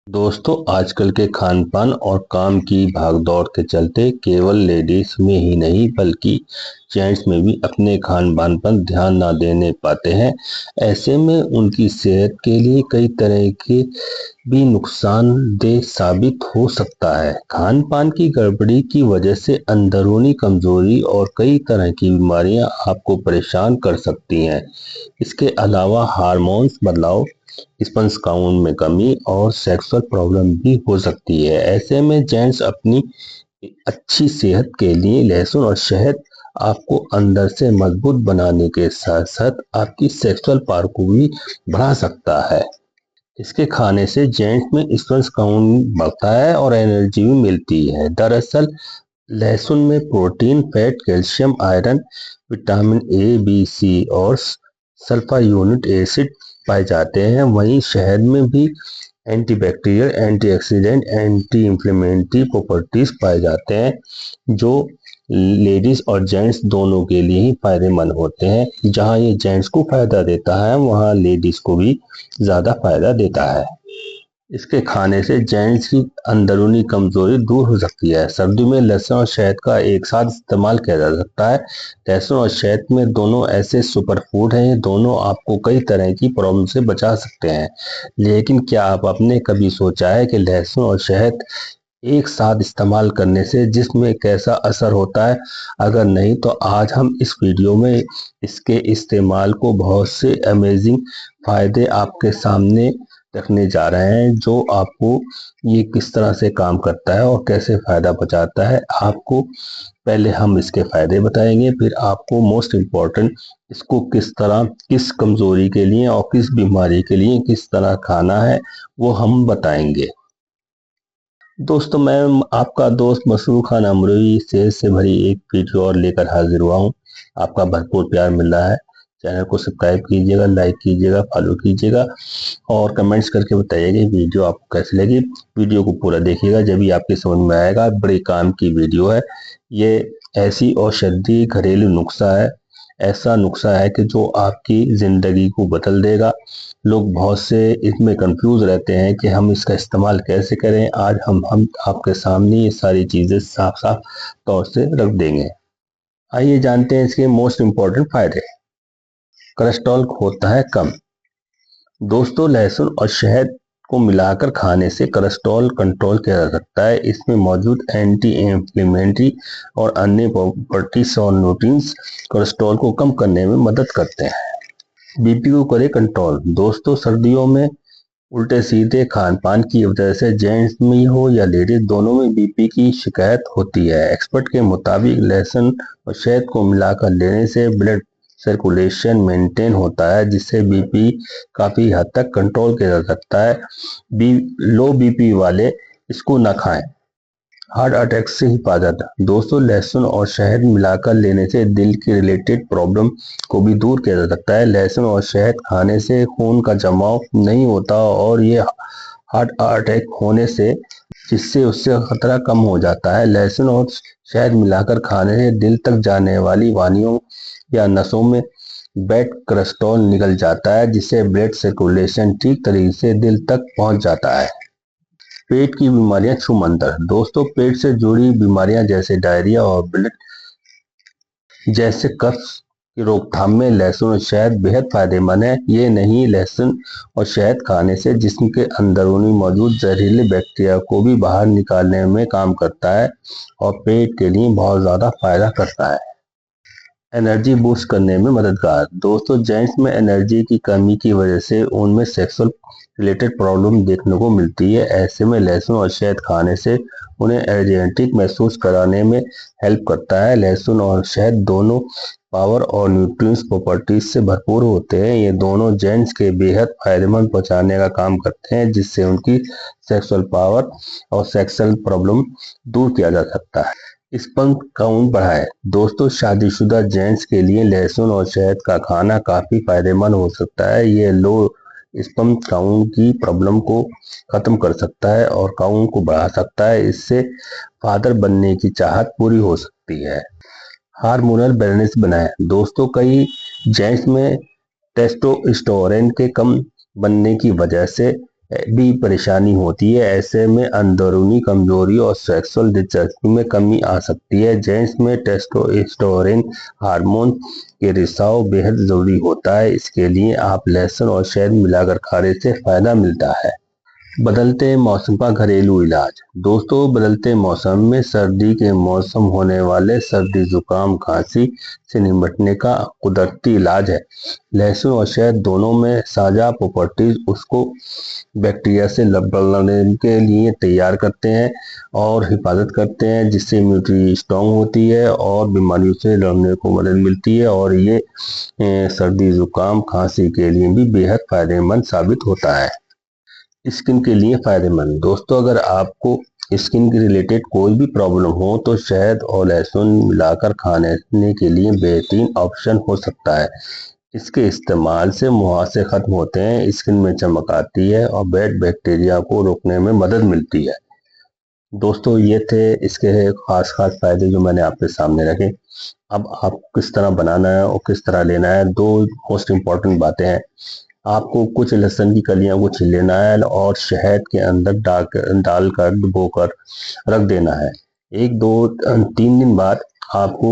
दोस्तों, आजकल के खान-पान और काम की भागदौड़ के चलते केवल लेडीज में ही नहीं बल्कि जेंट्स में भी अपने खान-पान पर ध्यान ना देने पाते हैं। ऐसे में उनकी सेहत के लिए कई तरह के भी नुकसानदेह साबित हो सकता है। खान-पान की गड़बड़ी की वजह से अंदरूनी कमजोरी और कई तरह की बीमारियां आपको परेशान कर सकती हैं। इसके अलावा हार्मोन्स बदलाव, स्पर्म काउंट में कमी और सेक्सुअल प्रॉब्लम भी हो सकती है। ऐसे में जेंट्स अपनी अच्छी सेहत के लिए लहसुन और शहद आपको अंदर से मजबूत बनाने के साथ साथ आपकी सेक्सुअल पावर को भी बढ़ा सकता है। इसके खाने से जेंट्स में स्पर्म काउंट बढ़ता है और एनर्जी भी मिलती है। दरअसल लहसुन में protein, fat, calcium, iron, vitamin A, B, C और सल्फायूरिक एसिड पाए जाते हैं। वहीं शहद में भी antibacterial, antioxidant, anti inflammatory properties पाए जाते हैं जो लेडीज और जेंट्स दोनों के लिए ही फायदेमंद होते हैं। जहां ये जेंट्स को फायदा देता है वहां लेडीज को भी ज्यादा फायदा देता है। इसके खाने से जेंट्स की अंदरूनी कमजोरी दूर हो सकती है। सर्दियों में लहसुन और शहद का एक साथ इस्तेमाल किया जा सकता है। लहसुन और शहद में दोनों ऐसे सुपर फूड हैं, ये दोनों आपको कई तरह की प्रॉब्लम से बचा सकते हैं। लेकिन क्या आप आपने कभी सोचा है कि लहसुन और शहद एक साथ इस्तेमाल करने से जिस्म में कैसा असर होता है? अगर नहीं तो आज हम इस वीडियो में इसके इस्तेमाल को बहुत से अमेजिंग फायदे आपके सामने रखने जा रहे हैं जो आपको ये किस तरह से काम करता है और कैसे फायदा पहुंचाता है। आपको पहले हम इसके फायदे बताएंगे, फिर आपको मोस्ट इम्पोर्टेंट इसको किस तरह, किस कमजोरी के लिए और किस बीमारी के लिए किस तरह खाना है वो हम बताएंगे। दोस्तों, मैं आपका दोस्त मसरूर खान अमरोही सेहत से भरी एक वीडियो और लेकर हाजिर हुआ हूँ। आपका भरपूर प्यार मिल रहा है। चैनल को सब्सक्राइब कीजिएगा, लाइक कीजिएगा, फॉलो कीजिएगा और कमेंट्स करके बताइएगा वीडियो आपको कैसी लगी। वीडियो को पूरा देखिएगा, जब भी आपके समझ में आएगा। बड़े काम की वीडियो है ये। ऐसी औषधि घरेलू नुस्खा है, ऐसा नुस्खा है कि जो आपकी जिंदगी को बदल देगा। लोग बहुत से इसमें कंफ्यूज रहते हैं कि हम इसका इस्तेमाल कैसे करें। आज हम आपके सामने ये सारी चीजें साफ साफ तौर से रख देंगे। आइए जानते हैं इसके मोस्ट इम्पोर्टेंट फायदे। कोलेस्ट्रॉल होता है कम। दोस्तों, लहसुन और शहद को मिलाकर खाने से कोलेस्ट्रॉल कंट्रोल किया जा सकता है। इसमें मौजूद एंटी इंफ्लेमेटरी और अन्य प्रॉपर्टीज और न्यूट्रिएंट्स कोलेस्ट्रॉल को कम करने में मदद करते हैं। बीपी को करे कंट्रोल। दोस्तों, सर्दियों में उल्टे सीधे खान पान की वजह से जेंट्स में हो या लेडीज दोनों में बीपी की शिकायत होती है। एक्सपर्ट के मुताबिक लहसुन और शहद को मिलाकर लेने से ब्लड सर्कुलेशन मेंटेन होता है जिससे बीपी काफी हद तक कंट्रोल किया जा सकता है। लो बीपी वाले इसको न खाएं, हार्ट अटैक से हिफाजत। दोस्तों, लहसुन और शहद मिलाकर लेने से दिल की रिलेटेड प्रॉब्लम को भी दूर किया जा सकता है। लहसुन और शहद खाने से खून का जमाव नहीं होता और ये हार्ट अटैक होने से जिससे उससे खतरा कम हो जाता है। लहसुन और शहद मिलाकर खाने से दिल तक जाने वाली वानियों या नसों में बैड कोलेस्ट्रॉल निकल जाता है जिससे ब्लड सर्कुलेशन ठीक तरीके से दिल तक पहुंच जाता है। पेट की बीमारियां छूमंतर। दोस्तों, पेट से जुड़ी बीमारियां जैसे डायरिया और ब्लड जैसे कफ की रोकथाम में लहसुन और शहद बेहद फायदेमंद है। ये नहीं, लहसुन और शहद खाने से जिस्म के अंदरूनी मौजूद जहरीले बैक्टीरिया को भी बाहर निकालने में काम करता है और पेट के लिए बहुत ज्यादा फायदा करता है। एनर्जी बूस्ट करने में मददगार। दोस्तों, जेंट्स में एनर्जी की कमी की वजह से उनमें सेक्सुअल रिलेटेड प्रॉब्लम देखने को मिलती है। ऐसे में लहसुन और शहद खाने से उन्हें एनर्जेटिक महसूस कराने में हेल्प करता है। लहसुन और शहद दोनों पावर और न्यूट्रिएंट्स प्रॉपर्टीज से भरपूर होते हैं। ये दोनों जेंट्स के बेहद फायदेमंद पहुंचाने का काम करते हैं जिससे उनकी सेक्सुअल पावर और सेक्सुअल प्रॉब्लम दूर किया जा सकता है। स्पर्म काउंट बढ़ाए। दोस्तों, शादीशुदा जेंट्स के लिए लहसुन और शहद का खाना काफी फायदेमंद हो सकता है। ये लो स्पर्म काउंट की प्रॉब्लम को खत्म कर सकता है और काउंट को बढ़ा सकता है। इससे फादर बनने की चाहत पूरी हो सकती है। हार्मोनल बैलेंस बनाए। दोस्तों, कई जेंट्स में टेस्टोस्टेरोन के कम बनने की वजह से भी परेशानी होती है। ऐसे में अंदरूनी कमजोरी और सेक्सुअल दिलचस्पी में कमी आ सकती है। जेंट्स में टेस्टोस्टेरोन हार्मोन के रिसाव बेहद जरूरी होता है। इसके लिए आप लहसुन और शहद मिलाकर खाने से फायदा मिलता है। बदलते मौसम का घरेलू इलाज। दोस्तों, बदलते मौसम में सर्दी के मौसम होने वाले सर्दी जुकाम खांसी से निपटने का कुदरती इलाज है। लहसुन और शहद दोनों में साझा प्रॉपर्टीज उसको बैक्टीरिया से लड़ने के लिए तैयार करते हैं और हिफाजत करते हैं, जिससे इम्यूनिटी स्ट्रांग होती है और बीमारियों से लड़ने को मदद मिलती है। और ये सर्दी जुकाम खांसी के लिए भी बेहद फायदेमंद साबित होता है। स्किन के लिए फायदेमंद। दोस्तों, अगर आपको स्किन के रिलेटेड कोई भी प्रॉब्लम हो तो शहद और लहसुन मिलाकर खाने के लिए बेहतरीन ऑप्शन हो सकता है। इसके इस्तेमाल से मुहासे खत्म होते हैं, स्किन में चमक आती है और बैड बैक्टीरिया को रोकने में मदद मिलती है। दोस्तों, ये थे इसके खास खास फायदे जो मैंने आपके सामने रखे। अब आपको किस तरह बनाना है और किस तरह लेना है, दो मोस्ट इम्पॉर्टेंट बातें हैं। आपको कुछ लहसुन की कलियां को छील लेना है और शहद के अंदर डालकर डुबोकर रख देना है। एक दो 3 दिन बाद आपको,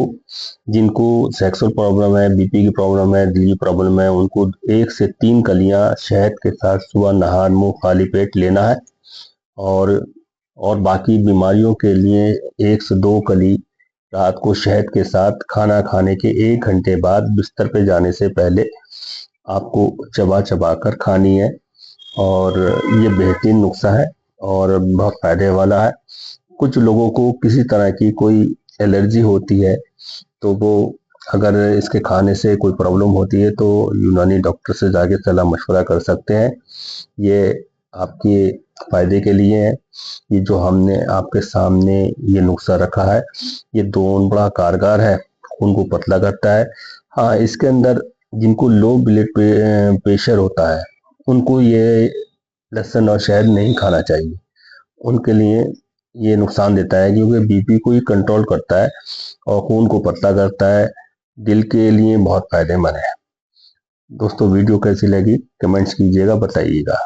जिनको सेक्सुअल प्रॉब्लम है, बीपी की प्रॉब्लम है, दिल की प्रॉब्लम है, उनको 1 से 3 कलियां शहद के साथ सुबह नहा मुंह खाली पेट लेना है। और बाकी बीमारियों के लिए 1 से 2 कली रात को शहद के साथ खाना खाने के 1 घंटे बाद बिस्तर पे जाने से पहले आपको चबा चबा कर खानी है। और ये बेहतरीन नुस्खा है और बहुत फायदे वाला है। कुछ लोगों को किसी तरह की कोई एलर्जी होती है, तो वो अगर इसके खाने से कोई प्रॉब्लम होती है तो यूनानी डॉक्टर से जाके सलाह मशवरा कर सकते हैं। ये आपके फायदे के लिए है। ये जो हमने आपके सामने ये नुस्खा रखा है, ये दोनों बड़ा कारगर है, खून को पतला करता है। हाँ, इसके अंदर जिनको लो ब्लड प्रेशर होता है उनको ये लहसुन और शहद नहीं खाना चाहिए। उनके लिए ये नुकसान देता है, क्योंकि बीपी को ही कंट्रोल करता है और खून को पतला करता है। दिल के लिए बहुत फायदेमंद है। दोस्तों, वीडियो कैसी लगी कमेंट्स कीजिएगा, बताइएगा।